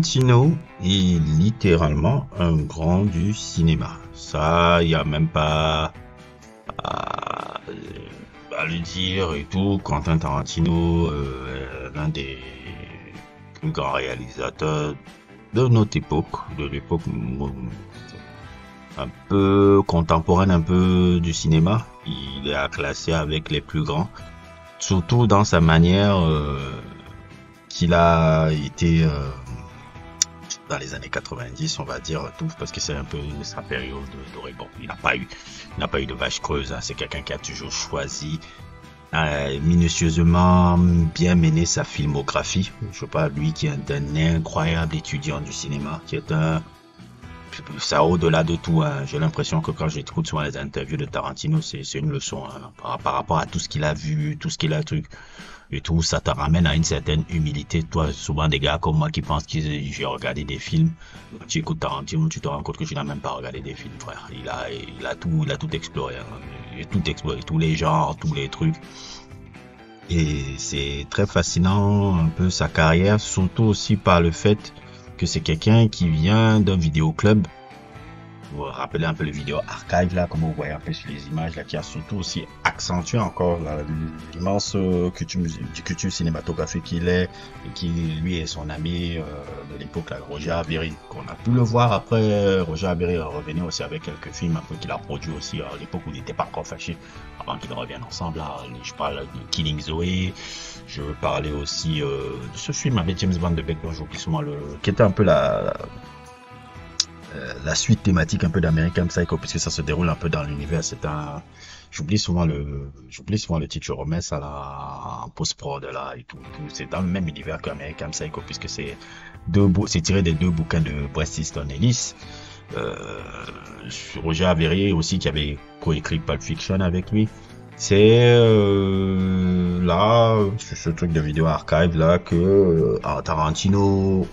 Tarantino est littéralement un grand du cinéma. Ça, il n'y a même pas à, à le dire et tout. Quentin Tarantino, l'un des plus grands réalisateurs de notre époque, de l'époque un peu contemporaine, un peu du cinéma. Il est à classer avec les plus grands, surtout dans sa manière qu'il a été dans les années 90, on va dire tout, parce que c'est un peu sa période dorée. Bon, il n'a pas eu de vache creuse. Hein. C'est quelqu'un qui a toujours choisi minutieusement bien mener sa filmographie. Je sais pas, lui qui est un incroyable étudiant du cinéma, qui est ça au-delà de tout. Hein. J'ai l'impression que quand j'écoute souvent les interviews de Tarantino, c'est une leçon hein, par rapport à tout ce qu'il a vu, tout ce qu'il a truc et tout. Ça te ramène à une certaine humilité. Toi, souvent des gars comme moi qui pensent que j'ai regardé des films, tu écoutes Tarantino, tu te rends compte que tu n'as même pas regardé des films, frère. Il a tout exploré. Hein. Il a tout exploré, tous les genres, tous les trucs. Et c'est très fascinant un peu sa carrière, surtout aussi par le fait que c'est quelqu'un qui vient d'un vidéoclub. Vous vous rappelez un peu le vidéo archive là, comme vous voyez un peu sur les images là, qui a surtout aussi accentué encore l'immense culture cinématographique qu'il est, et qui lui est son ami de l'époque là, Roger Avary, qu'on a pu le voir après. Roger Avary revenait aussi avec quelques films un peu qu'il a produit aussi à l'époque où il n'était pas encore fâché, avant qu'ils reviennent ensemble là. Je parle de Killing Zoe. Je veux parler aussi de ce film avec James Van De Beek, j'oublie souvent qui était un peu la suite thématique un peu d'American Psycho, puisque ça se déroule un peu dans l'univers. J'oublie souvent le titre, je remets ça là en post-prod là et tout. C'est dans le même univers qu'American Psycho, puisque c'est tiré des deux bouquins de Bret Easton Ellis. Roger Avary aussi qui avait coécrit Pulp Fiction avec lui. C'est là, ce truc de vidéo archive là que Tarantino,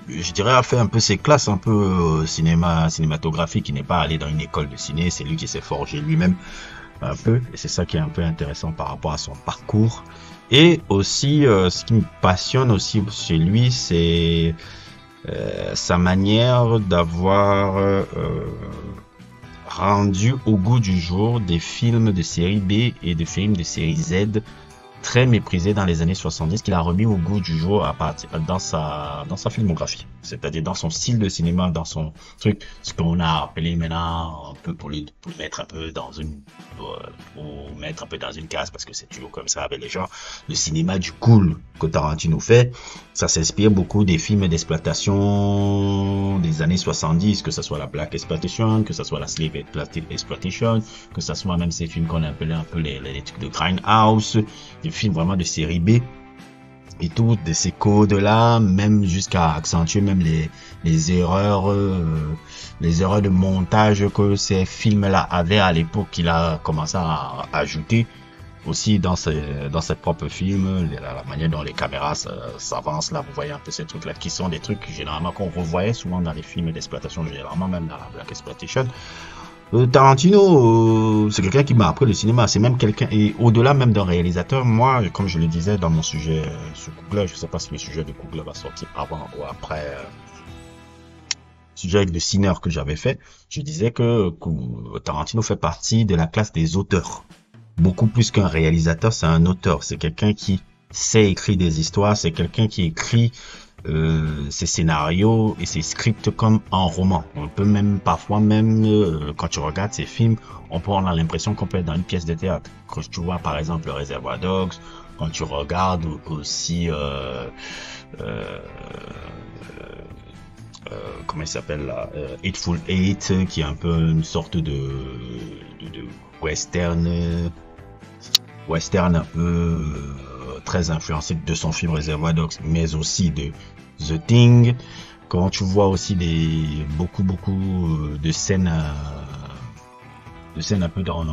je dirais, a fait un peu ses classes, un peu cinématographique. Il n'est pas allé dans une école de ciné, c'est lui qui s'est forgé lui-même un peu, et c'est ça qui est un peu intéressant par rapport à son parcours. Et aussi, ce qui me passionne aussi chez lui, c'est sa manière d'avoir rendu au goût du jour des films de série B et des films de série Z très méprisés dans les années 70, qu'il a remis au goût du jour dans sa filmographie. C'est-à-dire dans son style de cinéma, dans son truc, ce qu'on a appelé maintenant un peu pour le mettre un peu dans une case, parce que c'est toujours comme ça avec les gens. Le cinéma du cool que Tarantino fait, ça s'inspire beaucoup des films d'exploitation des années 70, que ce soit la Black Exploitation, que ce soit la Slave Exploitation, que ce soit même ces films qu'on appelait un peu les trucs de Grindhouse, des films vraiment de série B et tout, de ces codes-là, même jusqu'à accentuer même les erreurs de montage que ces films-là avaient à l'époque, qu'il a commencé à ajouter aussi dans ses propres films, la manière dont les caméras s'avancent là, vous voyez un peu ces trucs-là, qui sont des trucs généralement qu'on revoyait souvent dans les films d'exploitation, généralement même dans la Black Exploitation. Tarantino, c'est quelqu'un qui m'a appris le cinéma. C'est même quelqu'un, et au-delà même d'un réalisateur, moi, comme je le disais dans mon sujet sur Google, je sais pas si le sujet de Google va sortir avant ou après, sujet avec le Sinner que j'avais fait, je disais que Tarantino fait partie de la classe des auteurs. Beaucoup plus qu'un réalisateur, c'est un auteur. C'est quelqu'un qui sait écrire des histoires, c'est quelqu'un qui écrit ses scénarios et ses scripts comme en roman. On peut même parfois quand tu regardes ces films, on peut avoir l'impression qu'on peut être dans une pièce de théâtre. Quand tu vois par exemple le Reservoir Dogs, quand tu regardes aussi comment il s'appelle là, Hateful Eight, qui est un peu une sorte de western un peu très influencé de son film Reservoir Dogs, mais aussi de The Thing. Quand tu vois aussi beaucoup de scènes un peu dans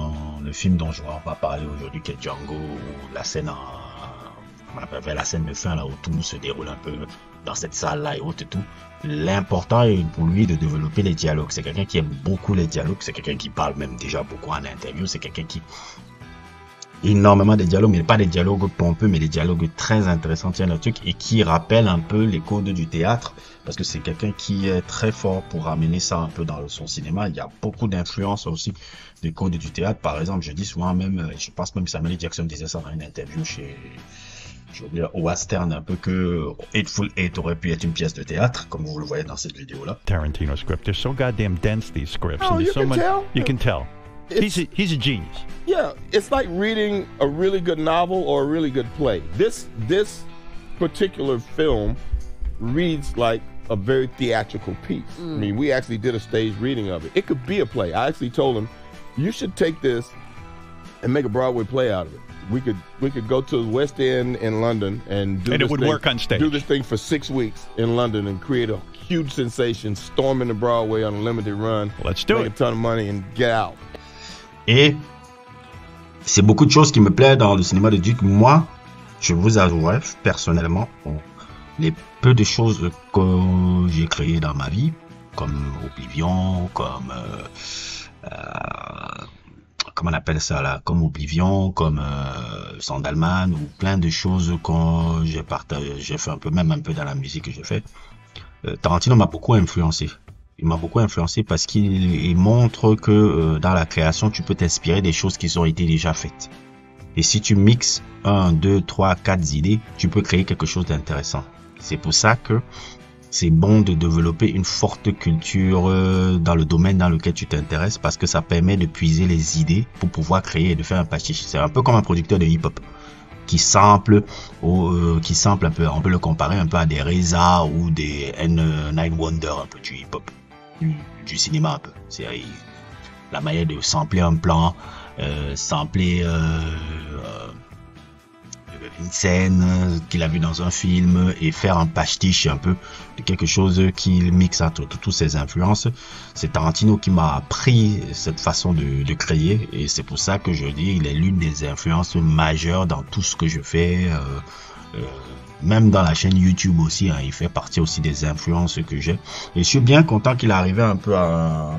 le film dont on va parler aujourd'hui, qui est Django, ou la scène on appelle la scène de fin là où tout se déroule un peu dans cette salle là et autres et tout. L'important est pour lui de développer les dialogues. C'est quelqu'un qui aime beaucoup les dialogues, c'est quelqu'un qui parle même déjà beaucoup en interview, c'est quelqu'un qui énormément de dialogues, mais pas des dialogues pompeux, mais des dialogues très intéressants, tiens, le truc, et qui rappellent un peu les codes du théâtre, parce que c'est quelqu'un qui est très fort pour ramener ça un peu dans son cinéma. Il y a beaucoup d'influence aussi des codes du théâtre. Par exemple, je dis souvent même, je pense même que Samuel L. Jackson disait ça dans une interview chez, je veux dire, au Western, un peu que Hateful Eight aurait pu être une pièce de théâtre, comme vous le voyez dans cette vidéo-là. Tarantino script. They're so goddamn dense, these scripts. Oh, and you there's so can much, tell. You can tell. He's a genius. Yeah, it's like reading a really good novel or a really good play. This particular film reads like a very theatrical piece. I mean, we actually did a stage reading of it. It could be a play. I actually told him, you should take this and make a Broadway play out of it. We could go to the West End in London and do And this it would thing, work on stage. do this thing for 6 weeks in London and create a huge sensation, storm into Broadway on a limited run. Let's do make it. a ton of money and get out. Et c'est beaucoup de choses qui me plaisent dans le cinéma de Duke. Moi, je vous avouerai, personnellement, les peu de choses que j'ai créées dans ma vie, comme Oblivion, comme comment on appelle ça là, comme Oblivion, comme Sandalman, ou plein de choses que j'ai partagé, j'ai fait un peu, même un peu dans la musique que j'ai fait. Tarantino m'a beaucoup influencé. Il m'a beaucoup influencé parce qu'il montre que dans la création, tu peux t'inspirer des choses qui ont été déjà faites. Et si tu mixes 1, 2, 3, 4 idées, tu peux créer quelque chose d'intéressant. C'est pour ça que c'est bon de développer une forte culture dans le domaine dans lequel tu t'intéresses, parce que ça permet de puiser les idées pour pouvoir créer et de faire un pastiche. C'est un peu comme un producteur de hip-hop qui sample un peu. On peut le comparer un peu à des RZA ou des N9 Wonder, un peu du hip-hop, du cinéma un peu. C'est la manière de sampler un plan, sampler une scène qu'il a vue dans un film et faire un pastiche un peu de quelque chose qu'il mixe entre toutes ces influences. C'est Tarantino qui m'a appris cette façon de créer, et c'est pour ça que je dis il est l'une des influences majeures dans tout ce que je fais, même dans la chaîne YouTube aussi, hein, il fait partie aussi des influences que j'ai, et je suis bien content qu'il est arrivé un peu à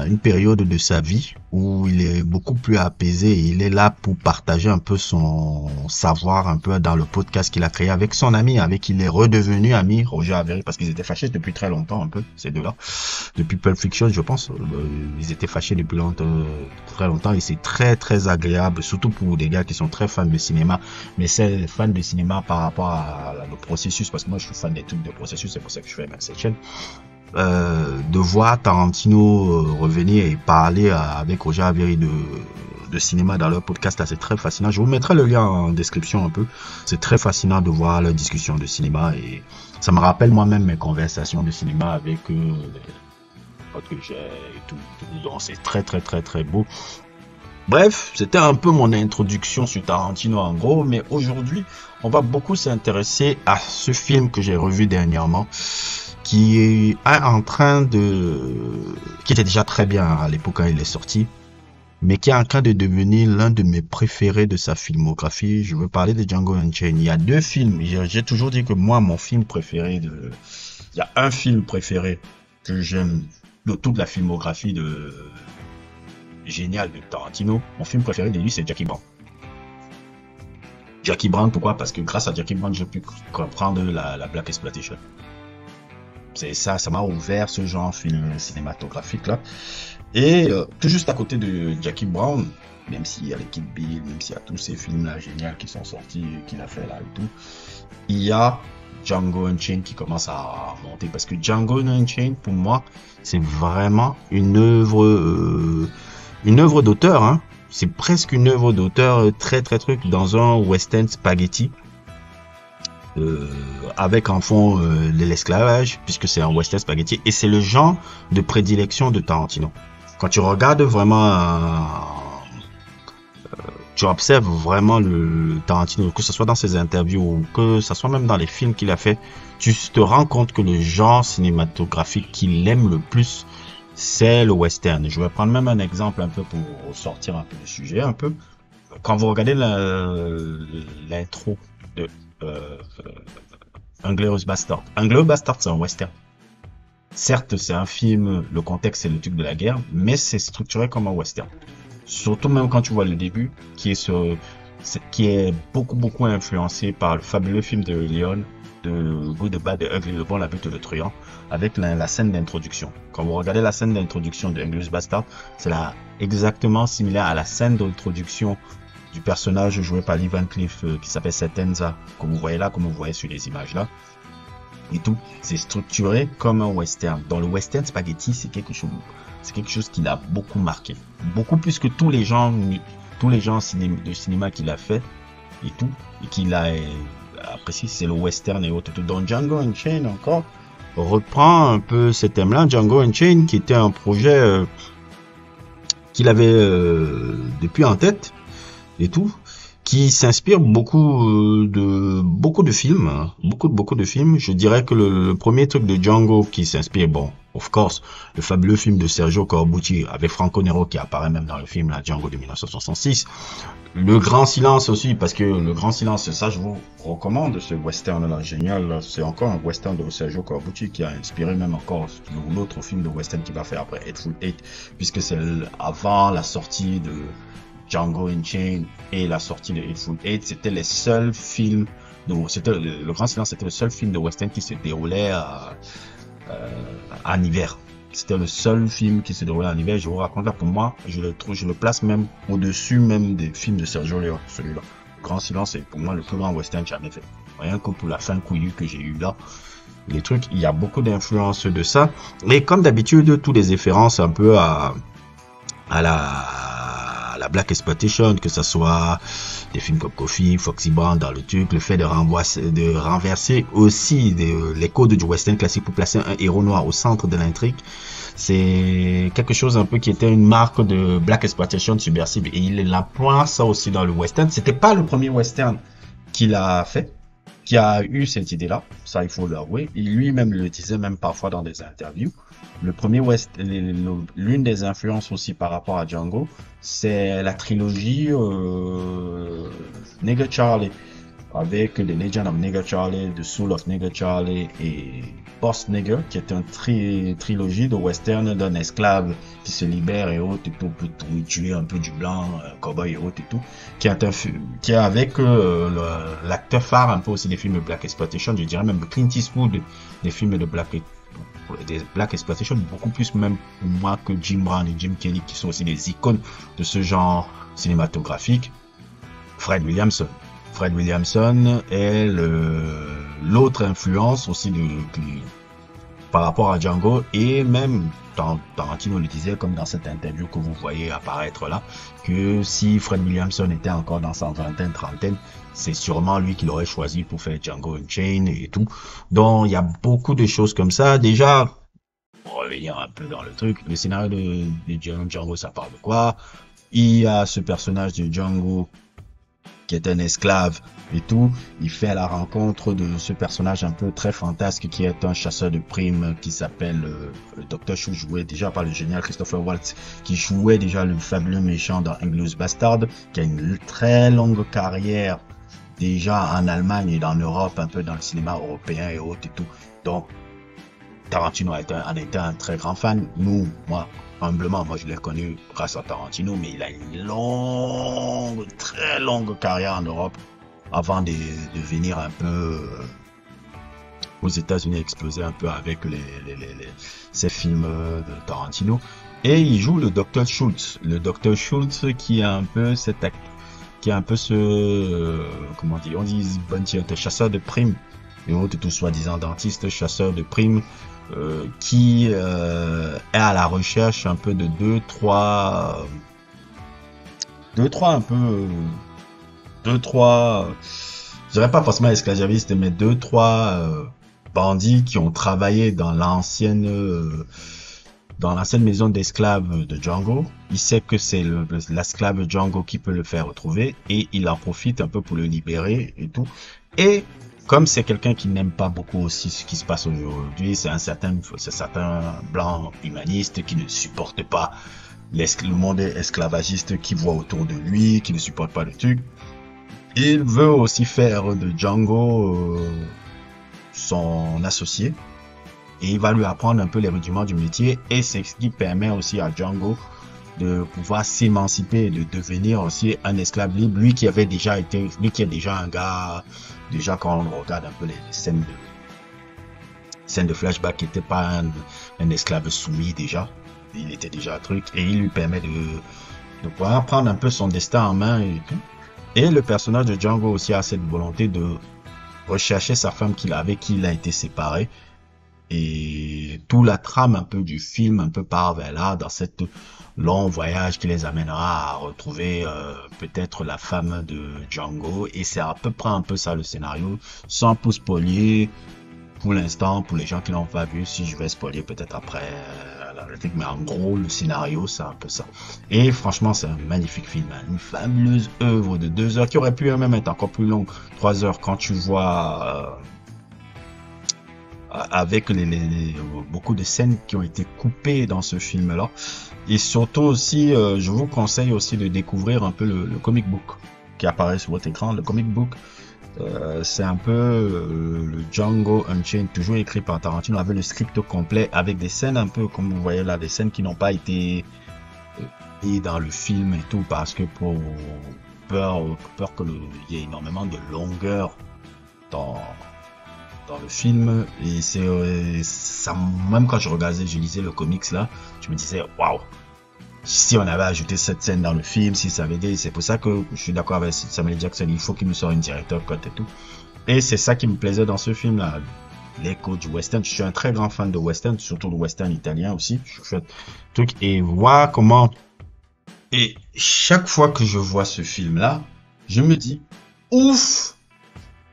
une période de sa vie où il est beaucoup plus apaisé, et il est là pour partager un peu son savoir un peu dans le podcast qu'il a créé avec son ami, avec qui il est redevenu ami, Roger Avary, parce qu'ils étaient fâchés depuis très longtemps un peu, ces deux-là, depuis Pulp Fiction je pense, ils étaient fâchés depuis très longtemps, et c'est très très agréable, surtout pour des gars qui sont très fans de cinéma, mais c'est fans de cinéma par rapport à le processus, parce que moi je suis fan des trucs de processus, c'est pour ça que je fais même cette chaîne. De voir Tarantino revenir et parler avec Roger Avary de cinéma dans leur podcast, là, c'est très fascinant. Je vous mettrai le lien en description un peu. C'est très fascinant de voir leur discussion de cinéma, et ça me rappelle moi-même mes conversations de cinéma avec les potes que j'ai et tout. Donc c'est très très très très beau. Bref, c'était un peu mon introduction sur Tarantino en gros, mais aujourd'hui, on va beaucoup s'intéresser à ce film que j'ai revu dernièrement, qui est en train qui était déjà très bien à l'époque quand il est sorti, mais qui est en train de devenir l'un de mes préférés de sa filmographie. Je veux parler de Django Unchained. Il y a 2 films. J'ai toujours dit que moi, mon film préféré il y a un film préféré que j'aime de toute la filmographie géniale de Tarantino. Mon film préféré de lui, c'est Jackie Brown. Jackie Brown, pourquoi? Parce que grâce à Jackie Brown, j'ai pu comprendre la Black Exploitation. C'est ça m'a ouvert ce genre cinématographique là. Et tout juste à côté de Jackie Brown, même s'il y a les Kill Bill, même s'il y a tous ces films là géniaux qui sont sortis, qu'il a fait là et tout, il y a Django Unchained qui commence à monter, parce que Django Unchained pour moi c'est vraiment une œuvre d'auteur, hein. C'est presque une œuvre d'auteur très très truc dans un western spaghetti. Avec en fond l'esclavage, puisque c'est un western spaghetti, et c'est le genre de prédilection de Tarantino. Quand tu regardes vraiment, tu observes vraiment le Tarantino, que ce soit dans ses interviews ou que ce soit même dans les films qu'il a fait, tu te rends compte que le genre cinématographique qu'il aime le plus, c'est le western. Je vais prendre même un exemple un peu pour sortir un peu du sujet un peu. Quand vous regardez l'intro de Inglourious Bastard. Inglourious Bastard, c'est un western. Certes, c'est un film, le contexte c'est le truc de la guerre, mais c'est structuré comme un western. surtout même quand tu vois le début, qui est beaucoup influencé par le fabuleux film de Léon, de Good, the Bad, the Ugly, le bon, la brute, le truand, avec la scène d'introduction. Quand vous regardez la scène d'introduction de Inglourious Bastard, c'est exactement similaire à la scène d'introduction du personnage joué par Lee Van Cleef qui s'appelle Setenza, comme vous voyez là, comme vous voyez sur les images là. Et tout, c'est structuré comme un western. Dans le western spaghetti, c'est quelque chose qui l'a beaucoup marqué. Beaucoup plus que tous les gens de cinéma qu'il a fait et tout, et qu'il a apprécié, c'est le western et autres. Donc Django Unchained encore reprend un peu ce thème-là. Django Unchained qui était un projet qu'il avait depuis en tête et tout, qui s'inspire beaucoup de films, hein. beaucoup de films. Je dirais que le premier truc de Django qui s'inspire, bon, of course, le fabuleux film de Sergio Corbucci avec Franco Nero qui apparaît même dans le film là, Django de 1966. Le Grand Silence aussi, parce que Le Grand Silence, ça je vous recommande ce western là, génial. C'est encore un western de Sergio Corbucci qui a inspiré même encore l'autre film de western qu'il va faire après, Hateful Eight, puisque c'est avant la sortie de Django Unchained et la sortie de Hateful Eight, c'était les seuls films le Grand Silence, c'était le seul film de western qui se déroulait en hiver. C'était le seul film qui se déroulait en hiver. Je vous raconte là, pour moi, je le place même au-dessus même des films de Sergio Leone, celui-là. Le Grand Silence, c'est pour moi le plus grand western jamais fait. Rien que pour la fin couillue que j'ai eu là. Les trucs, il y a beaucoup d'influences de ça. Et comme d'habitude, toutes les références un peu à la Black Exploitation, que ce soit des films comme Coffy, Foxy Brown dans le truc, le fait de renverser aussi les codes du western classique pour placer un héros noir au centre de l'intrigue, c'est quelque chose un peu qui était une marque de Black Exploitation subversive, et il emploie ça aussi dans le western. C'était pas le premier western qu'il a fait, qui a eu cette idée-là, ça il faut l'avouer. Il lui-même le disait même parfois dans des interviews. Le premier l'une des influences aussi par rapport à Django, c'est la trilogie Nigger Charlie, avec The Legend of Nigger Charlie, The Soul of Nigger Charlie et Boss Nigger, qui est une trilogie de western d'un esclave qui se libère et autres, et tout, pour tuer un peu du blanc, cowboy et autres et tout, qui est avec l'acteur phare un peu aussi des films de Black Exploitation, je dirais même Clint Eastwood des films de Black Exploitation, beaucoup plus même pour moi que Jim Brown et Jim Kelly, qui sont aussi des icônes de ce genre cinématographique. Fred Williamson est l'autre influence aussi par rapport à Django, et même Tarantino le disait, comme dans cette interview que vous voyez apparaître là, que si Fred Williamson était encore dans sa vingtaine, trentaine, c'est sûrement lui qui l'aurait choisi pour faire Django Unchained et tout. Donc il y a beaucoup de choses comme ça. Déjà, pour revenir un peu dans le truc, le scénario de Django, ça parle de quoi? Il y a ce personnage de Django qui est un esclave et tout. Il fait la rencontre de ce personnage un peu très fantasque qui est un chasseur de primes qui s'appelle le Dr. Schultz, joué déjà par le génial Christopher Waltz, qui jouait déjà le fabuleux méchant dans Inglourious Bastard, qui a une très longue carrière déjà en Allemagne et en Europe, un peu dans le cinéma européen et autres et tout. Donc Tarantino en était un très grand fan. Moi humblement, moi je l'ai connu grâce à Tarantino, mais il a une très longue carrière en Europe avant de venir un peu aux États-Unis, exploser un peu avec ces films de Tarantino. Et il joue le Dr. Schultz. Le Dr. Schultz qui a un peu comment dire, on dit chasseur de primes, et autres, tout soi-disant dentiste, chasseur de primes, qui est à la recherche un peu de deux, trois, je dirais pas forcément esclavagistes, mais deux, trois bandits qui ont travaillé dans l'ancienne maison d'esclaves de Django. Il sait que c'est l'esclave Django qui peut le faire retrouver, et il en profite un peu pour le libérer et tout. Et comme c'est quelqu'un qui n'aime pas beaucoup aussi ce qui se passe aujourd'hui, c'est un certain blanc humaniste qui ne supporte pas le monde esclavagiste qui voit autour de lui, qui ne supporte pas le truc. Il veut aussi faire de Django son associé, et il va lui apprendre un peu les rudiments du métier, et c'est ce qui permet aussi à Django de pouvoir s'émanciper, de devenir aussi un esclave libre. Lui qui est déjà un gars, déjà quand on regarde un peu les scènes de flashback, qui n'était pas un esclave soumis déjà. Il était déjà un truc et il lui permet de pouvoir prendre un peu son destin en main et tout. Et le personnage de Django aussi a cette volonté de rechercher sa femme avec qui il a été séparé. Et toute la trame un peu du film un peu part vers là, dans cette long voyage qui les amènera à retrouver peut-être la femme de Django. Et c'est à peu près un peu ça le scénario, sans pour spoiler pour l'instant, pour les gens qui l'ont pas vu. Si je vais spoiler peut-être après la critique, mais en gros le scénario c'est un peu ça. Et franchement c'est un magnifique film, une fabuleuse œuvre de 2 heures qui aurait pu même être encore plus longue, 3 heures quand tu vois avec beaucoup de scènes qui ont été coupées dans ce film là. Et surtout aussi je vous conseille aussi de découvrir un peu le comic book qui apparaît sur votre écran. Le comic book c'est un peu le Django Unchained, toujours écrit par Tarantino, avec le script complet, avec des scènes un peu comme vous voyez là, des scènes qui n'ont pas été dans le film et tout, parce que pour peur qu'il y ait énormément de longueur dans le film. Et c'est ça, même quand je lisais le comics là, je me disais waouh, si on avait ajouté cette scène dans le film, si ça avait été, c'est pour ça que je suis d'accord avec Samuel Jackson, il faut qu'il me sorte une directeur cut et tout. Et c'est ça qui me plaisait dans ce film là, l'écho du western. Je suis un très grand fan de western, surtout de western italien aussi. Je fais un truc et voir comment. Et chaque fois que je vois ce film là, je me dis ouf,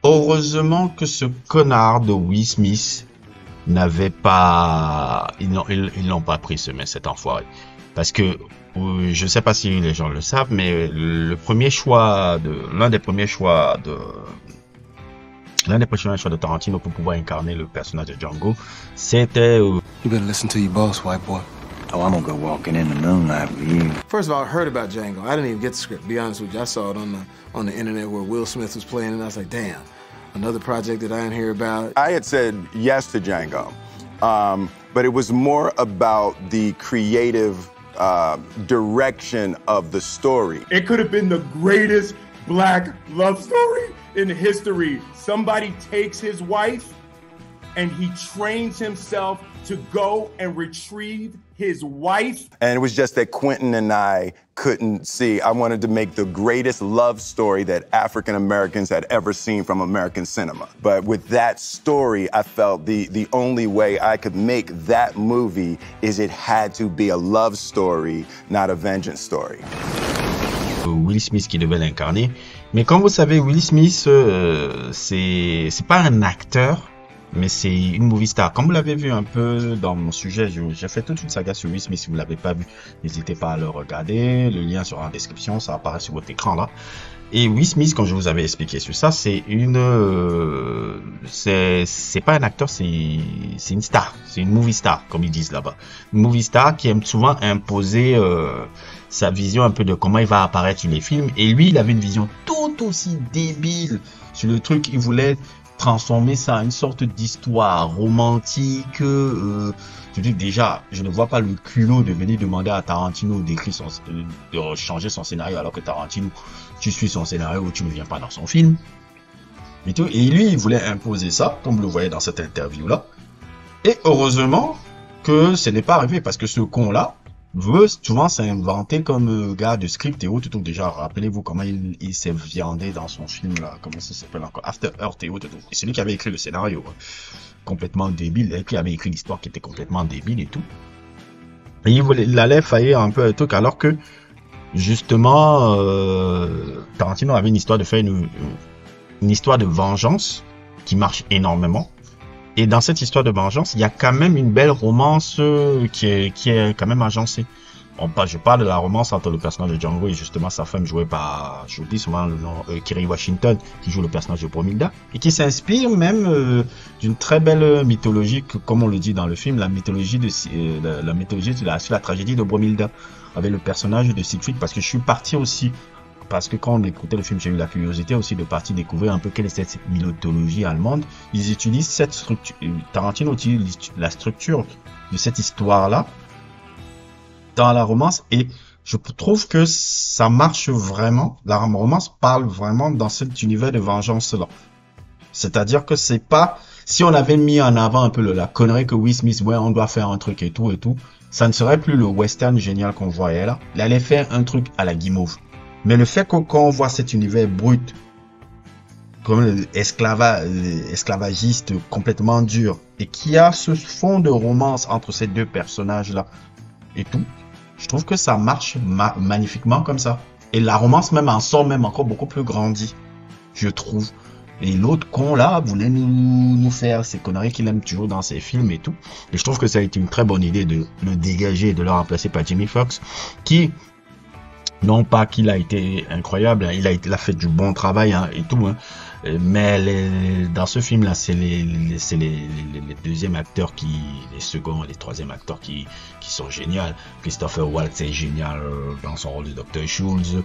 heureusement que ce connard de Will Smith n'avait pas, ils n'ont pas pris cet enfoiré. Parce que je sais pas si les gens le savent, mais l'un des premiers choix de Tarantino pour pouvoir incarner le personnage de Django, c'était You better listen to your boss, white boy. Oh, I'm gonna go walking in the moonlight with you. First of all, I heard about Django. I didn't even get the script, to be honest with you. I saw it on the internet where Will Smith was playing, and I was like, damn, another project that I didn't hear about. I had said yes to Django, but it was more about the creative direction of the story. It could have been the greatest black love story in history. Somebody takes his wife and he trains himself to go and retrieve his wife. And it was just that Quentin and I couldn't see. I wanted to make the greatest love story that African Americans had ever seen from American cinema. But with that story, I felt the only way I could make that movie is it had to be a love story, not a vengeance story. Will Smith qui devait l'incarner. Mais comme vous savez, Will Smith, c'est pas un acteur, mais c'est une movie star. Comme vous l'avez vu un peu dans mon sujet, j'ai fait toute une saga sur Will Smith. Si vous l'avez pas vu, n'hésitez pas à le regarder. Le lien sera en description, ça apparaît sur votre écran là. Et Will Smith, comme je vous avais expliqué sur ça, c'est pas un acteur, c'est une star, c'est une movie star, comme ils disent là-bas. Une movie star qui aime souvent imposer sa vision un peu de comment il va apparaître sur les films. Et lui, il avait une vision tout aussi débile sur le truc. Il voulait transformer ça en une sorte d'histoire romantique. Je dis déjà, je ne vois pas le culot de venir demander à Tarantino de changer son scénario, alors que Tarantino, tu suis son scénario ou tu ne viens pas dans son film. Et lui, il voulait imposer ça, comme vous le voyez dans cette interview-là. Et heureusement que ce n'est pas arrivé, parce que ce con-là veut souvent s'inventer comme gars de script et autres. Déjà, rappelez-vous comment il s'est viandé dans son film là, comment ça s'appelle encore, After Earth et autres. Et c'est lui qui avait écrit le scénario, complètement débile, qui avait écrit l'histoire qui était complètement débile et tout. Et il allait faillir un peu un truc, alors que justement Tarantino avait une histoire de faire une histoire de vengeance qui marche énormément. Et dans cette histoire de vengeance, il y a quand même une belle romance qui est quand même agencée. Je parle de la romance entre le personnage de Django et justement sa femme jouée par, je vous dis souvent le nom, Kerry Washington, qui joue le personnage de Bromilda, et qui s'inspire même d'une très belle mythologie, comme on le dit dans le film, la mythologie sur la tragédie de Bromilda, avec le personnage de Siegfried, parce que je suis parti aussi, parce que quand on écoutait le film, j'ai eu la curiosité aussi de partir découvrir un peu quelle est cette mythologie allemande. Ils utilisent cette structure, Tarantino utilise la structure de cette histoire-là dans la romance, et je trouve que ça marche vraiment. La romance parle vraiment dans cet univers de vengeance-là. C'est-à-dire que c'est pas, si on avait mis en avant un peu la connerie que Will Smith, ouais, on doit faire un truc et tout, ça ne serait plus le western génial qu'on voyait là. Il allait faire un truc à la guimauve. Mais le fait que quand on voit cet univers brut, comme esclavagiste complètement dur, et qu'il y a ce fond de romance entre ces deux personnages-là et tout, je trouve que ça marche magnifiquement comme ça. Et la romance même en sort même encore beaucoup plus grandie, je trouve. Et l'autre con là voulait nous faire ces conneries qu'il aime toujours dans ses films et tout. Et je trouve que ça a été une très bonne idée de le dégager et de le remplacer par Jamie Foxx, qui, non pas qu'il a été incroyable, hein, il a fait du bon travail hein, et tout, hein, mais dans ce film là, c'est les deuxièmes acteurs les seconds et les troisièmes acteurs qui sont géniaux. Christopher Waltz est génial dans son rôle de Dr. Schultz.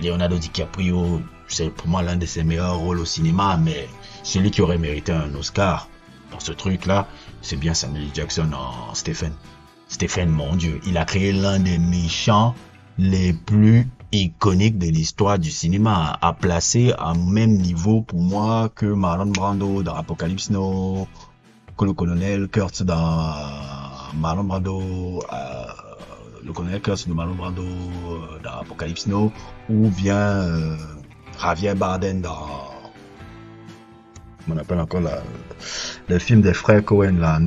Leonardo DiCaprio, c'est pour moi l'un de ses meilleurs rôles au cinéma, mais celui qui aurait mérité un Oscar dans ce truc là, c'est bien Samuel Jackson en Stephen. Stephen, mon Dieu, il a créé l'un des méchants les plus iconiques de l'histoire du cinéma, à placer à même niveau pour moi que Marlon Brando dans Apocalypse Now, que le colonel Kurtz dans Marlon Brando, le colonel Kurtz de Marlon Brando dans Apocalypse Now, ou bien Javier Bardem dans, on appelle encore le film des frères Cohen, là,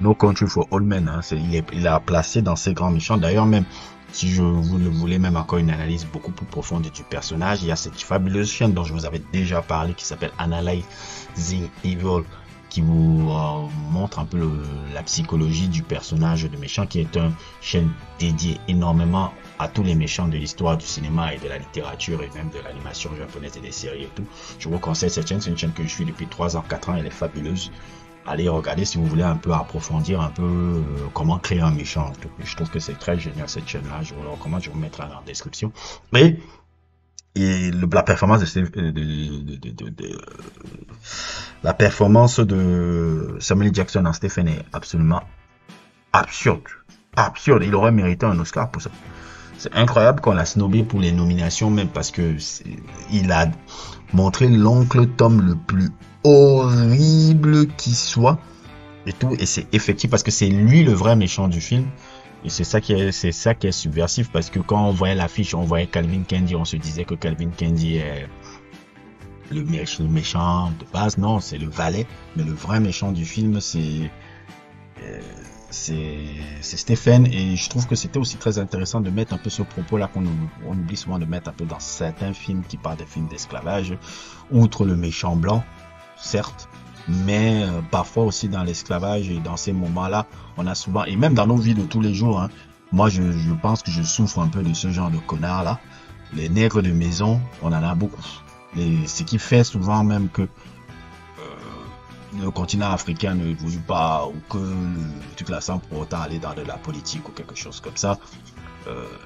No Country for Old Men, hein, il a placé dans ces grands méchants. D'ailleurs, même si vous le voulez, même encore une analyse beaucoup plus profonde du personnage, il y a cette fabuleuse chaîne dont je vous avais déjà parlé qui s'appelle Analyzing Evil, qui vous montre un peu la psychologie du personnage de méchant, qui est une chaîne dédiée énormément à tous les méchants de l'histoire du cinéma et de la littérature et même de l'animation japonaise et des séries et tout. Je vous conseille cette chaîne, c'est une chaîne que je suis depuis 3 ans, 4 ans, elle est fabuleuse. Allez regarder si vous voulez un peu approfondir un peu comment créer un méchant. Je trouve que c'est très génial cette chaîne-là. Je vous le recommande, je vous mettrai dans la description. Et la performance la performance de Samuel Jackson en Stephen est absolument absurde. Absurde. Il aurait mérité un Oscar pour ça. C'est incroyable qu'on l'a snobé pour les nominations même parce que il a montré l'oncle Tom le plus horrible qui soit et tout, et c'est effectif parce que c'est lui le vrai méchant du film, et c'est ça qui est subversif, parce que quand on voyait l'affiche, on voyait Calvin Candy, on se disait que Calvin Candy est le méchant de base. Non, c'est le valet, mais le vrai méchant du film c'est Stephen, et je trouve que c'était aussi très intéressant de mettre un peu ce propos là qu'on oublie souvent de mettre un peu dans certains films qui parlent des films d'esclavage, outre le méchant blanc certes, mais parfois aussi dans l'esclavage, et dans ces moments-là, on a souvent, et même dans nos vies de tous les jours, hein, moi je pense que je souffre un peu de ce genre de connards-là. Les nègres de maison, on en a beaucoup. Ce qui fait souvent même que le continent africain ne évolue pas, ou que toute la sans pour autant aller dans de la politique ou quelque chose comme ça.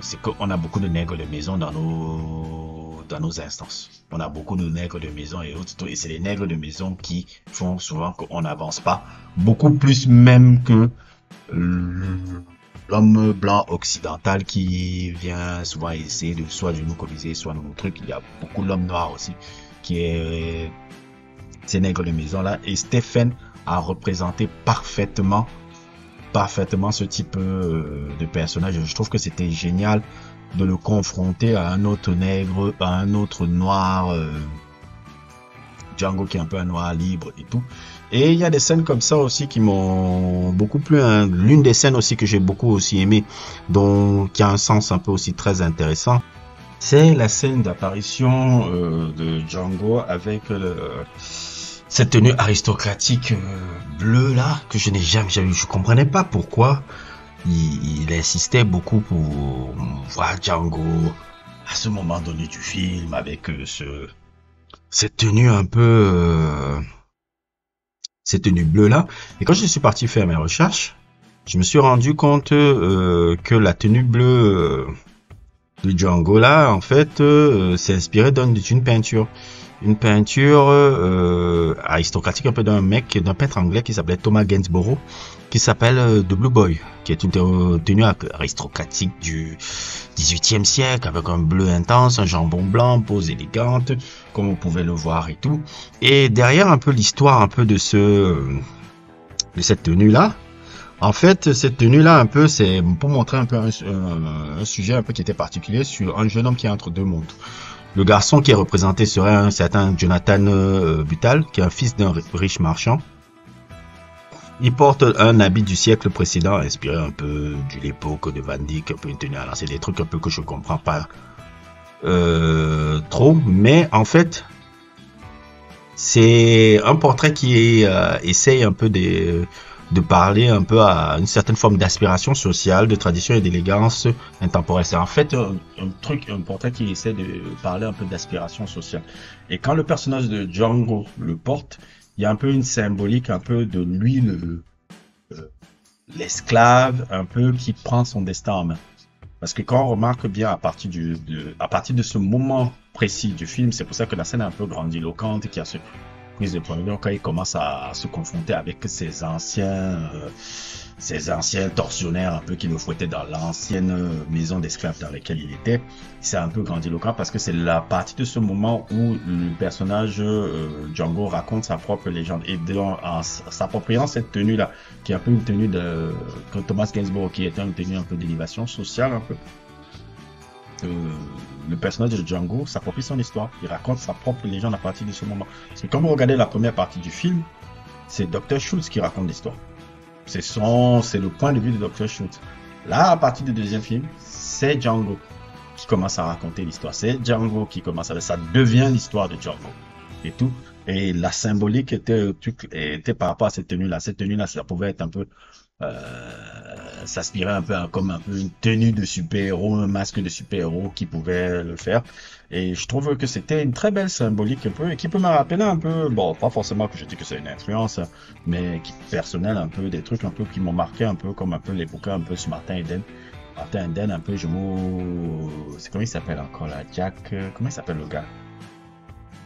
C'est qu'on a beaucoup de nègres de maison dans nos instances. On a beaucoup de nègres de maison et autres, et c'est les nègres de maison qui font souvent qu'on n'avance pas, beaucoup plus même que l'homme blanc occidental qui vient souvent essayer de soit de nous coloniser, soit de nos trucs. Il y a beaucoup l'homme noir aussi qui est ces nègres de maison là, et Stephen a représenté parfaitement ce type de personnage. Je trouve que c'était génial de le confronter à un autre nègre, à un autre noir, Django qui est un peu un noir libre et tout. Et il y a des scènes comme ça aussi qui m'ont beaucoup plu, hein. L'une des scènes aussi que j'ai beaucoup aussi aimé, qui a un sens un peu aussi très intéressant, c'est la scène d'apparition de Django avec cette tenue aristocratique bleue là, que je n'ai jamais vu. Je comprenais pas pourquoi il insistait beaucoup pour voir Django à ce moment donné du film avec cette tenue un peu cette tenue bleue là. Et quand je suis parti faire mes recherches, je me suis rendu compte que la tenue bleue de Django là, en fait, c'est inspiré d'une peinture. Une peinture aristocratique un peu d'un peintre anglais qui s'appelait Thomas Gainsborough, qui s'appelle The Blue Boy, qui est une tenue aristocratique du 18e siècle, avec un bleu intense, un jambon blanc, pose élégante, comme vous pouvez le voir et tout. Et derrière un peu l'histoire un peu de cette tenue là, en fait, cette tenue-là, un peu, c'est pour montrer un peu un sujet un peu qui était particulier sur un jeune homme qui est entre deux mondes. Le garçon qui est représenté serait un certain Jonathan Buttal, qui est un fils d'un riche marchand. Il porte un habit du siècle précédent, inspiré un peu de l'époque de Van Dyck, un peu une tenue à lancer, des trucs un peu que je comprends pas trop, mais en fait, c'est un portrait qui essaye un peu de parler un peu à une certaine forme d'aspiration sociale, de tradition et d'élégance intemporelle. C'est en fait un portrait qui essaie de parler un peu d'aspiration sociale. Et quand le personnage de Django le porte, il y a un peu une symbolique, un peu de lui, l'esclave, un peu qui prend son destin en main. Parce que quand on remarque bien à partir de ce moment précis du film, c'est pour ça que la scène est un peu grandiloquente, qui a ce prise de point de vue quand il commence à se confronter avec ces anciens tortionnaires un peu qui le fouettaient dans l'ancienne maison d'esclaves dans laquelle il était. C'est un peu grandiloquent parce que c'est la partie de ce moment où le personnage Django raconte sa propre légende et en s'appropriant cette tenue là qui est un peu une tenue de Thomas Gainsborough, qui était une tenue un peu d'élévation sociale un peu. Le personnage de Django s'approprie son histoire, il raconte sa propre légende à partir de ce moment. Parce que quand vous regardez la première partie du film, c'est Dr. Schultz qui raconte l'histoire. C'est le point de vue de Dr. Schultz. Là, à partir du deuxième film, c'est Django qui commence à raconter l'histoire. C'est Django qui commence ça devient l'histoire de Django et tout. Et la symbolique était par rapport à cette tenue-là. Cette tenue-là, ça pouvait être un peu s'aspirait un peu comme un peu une tenue de super-héros, un masque de super-héros qui pouvait le faire. Et je trouve que c'était une très belle symbolique un peu, et qui peut me rappeler un peu, bon, pas forcément que je dis que c'est une influence, mais qui personnelle un peu, des trucs un peu qui m'ont marqué un peu, comme un peu les bouquins un peu sur Martin Eden. Martin Eden, un peu, c'est comment il s'appelle encore là, Jack, comment il s'appelle le gars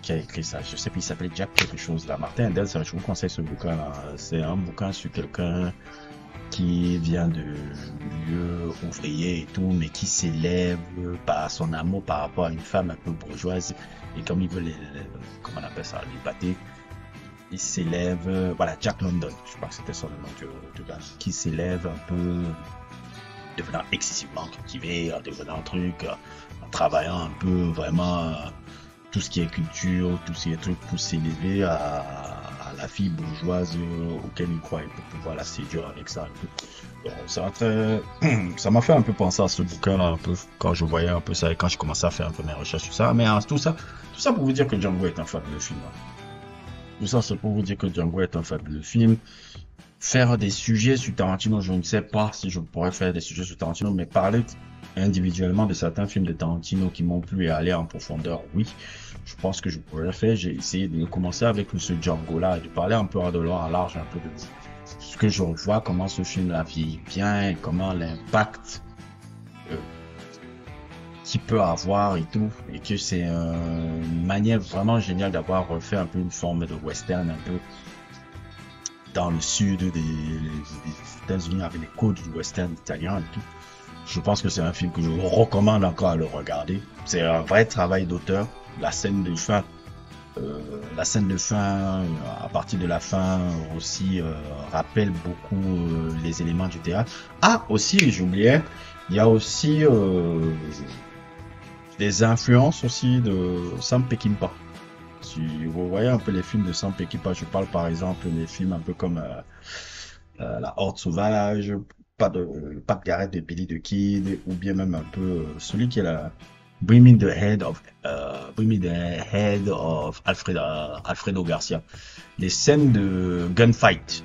qui a écrit ça? Je sais plus, il s'appelle Jack quelque chose là. Martin Eden, je vous conseille ce bouquin là. C'est un bouquin sur quelqu'un qui vient de milieu ouvrier et tout, mais qui s'élève par son amour par rapport à une femme un peu bourgeoise, et comme il veut comment on appelle ça, l'épater, il s'élève, voilà, Jack London, je crois que c'était son nom de gars, qui s'élève un peu, devenant excessivement cultivé, en devenant un truc, en travaillant un peu vraiment tout ce qui est culture, tous ces trucs pour s'élever à la fille bourgeoise auquel il croit, pour pouvoir la séduire avec ça. Donc, ça m'a fait un peu penser à ce bouquin-là, un peu, quand je voyais un peu ça et quand je commençais à faire un peu mes recherches sur ça. Mais tout ça pour vous dire que Django est un fabuleux film. Tout ça, c'est pour vous dire que Django est un fabuleux film. Faire des sujets sur Tarantino, je ne sais pas si je pourrais faire des sujets sur Tarantino, mais parler individuellement de certains films de Tarantino qui m'ont plu et aller en profondeur, oui, je pense que je pourrais le faire. J'ai essayé de commencer avec ce Django-là et de parler un peu à de long à large, un peu de ce que je vois, comment ce film-là vieillit bien, et comment l'impact qu'il peut avoir et tout, et que c'est une manière vraiment géniale d'avoir refait un peu une forme de western un peu dans le sud des États-Unis avec les codes du western italien et tout. Je pense que c'est un film que je vous recommande encore à le regarder. C'est un vrai travail d'auteur. La scène de fin, à partir de la fin aussi, rappelle beaucoup les éléments du théâtre. Ah, aussi, j'oubliais, il y a aussi des influences aussi de Sam Peckinpah. Si vous voyez un peu les films de Sam Peckinpah, je parle par exemple des films un peu comme La Horde Sauvage, pas de Garrett de Billy the Kid, ou bien même un peu celui qui est là, Bring Me the Head of Alfredo Garcia. Les scènes de gunfight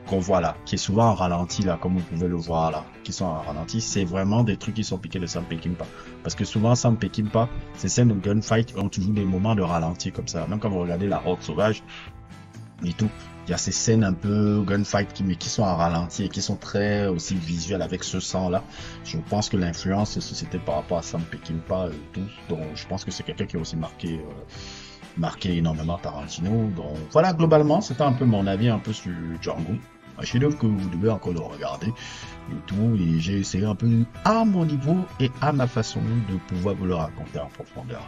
qu'on voit là, qui est souvent en ralenti là, comme vous pouvez le voir là, qui sont en ralenti, c'est vraiment des trucs qui sont piqués de Sam Peckinpah. Parce que souvent Sam Peckinpah, ces scènes de gunfight ont toujours des moments de ralenti comme ça. Même quand vous regardez La Horde Sauvage, et tout. Il y a ces scènes un peu gunfight qui sont à ralenti et qui sont très aussi visuelles avec ce sang-là. Je pense que l'influence, c'était par rapport à Sam Peckinpah et tout. Donc, je pense que c'est quelqu'un qui a aussi marqué énormément Tarantino. Donc, voilà, globalement, c'était un peu mon avis un peu sur Django. Un chef-d'œuvre que vous devez encore le regarder et tout. Et j'ai essayé un peu à mon niveau et à ma façon de pouvoir vous le raconter en profondeur.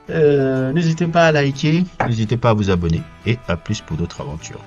N'hésitez pas à liker, n'hésitez pas à vous abonner et à plus pour d'autres aventures.